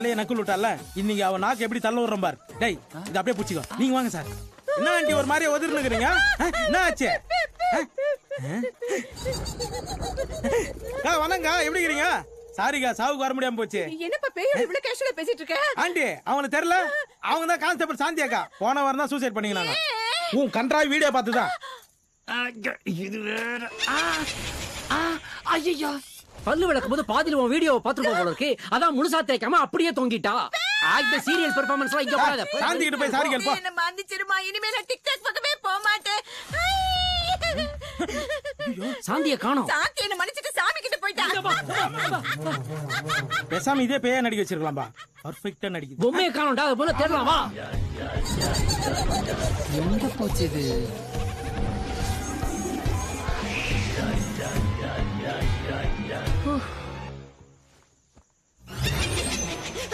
நக்குள் விட்டால இன்னைக்கு அவன் நாக்கு எப்படி தள்ள விடுறோம் பார். டேய் இது அப்படியே புடிச்சுக்கோ. நீங்க வாங்க சார். என்ன ஆண்டி ஒரு மாதிரி ஒதிர்னுக்குறீங்க? என்ன ஆச்சு? வணங்க, எப்படி இருக்கீங்க? சாரிக்கா, சாவுக்கு வர முடியாம போச்சு. என்னப்பா பேயோட இவ்வளவு கேஷுவலா பேசிட்டு இருக்க? ஆண்டி அவனுக்கு தெரியல, அவங்க தான் கான்ஸ்டபிள் சாந்தி அக்கா. போன வாரம் தான் சூசைட் பண்ணிக்கிறாங்க. உன் கன்றாய் வீடியோ பார்த்துதான். இது வேற. ஐயோ, பல்லு விளக்கும் போது பாதியில உன் வீடியோ பாத்துருப்போம் போல இருக்கு. அதான் முழுசா தேய்க்காம அப்படியே தொங்கிட்டா. ஆக்ட் சீரியல் பெர்ஃபார்மன்ஸ் எல்லாம் இங்க போடாத. சாந்தி கிட்ட போய் சாரி கேள்ப்பா. என்ன மன்னிச்சிடுமா, இனிமே நான் டிக்டாக் பக்கமே போக மாட்டேன். சாந்திய காணோம். சாந்தி என்ன மன்னிச்சிட்டு சாமி கிட்ட போயிட்டா. பேசாம இதே பேயா நடிக்க வச்சிருக்கலாம்பா. பர்ஃபெக்ட்டா நடிக்குது. பொம்மையை காணோம்டா, அது போல தேடலாம் வா. எங்க போச்சு இது?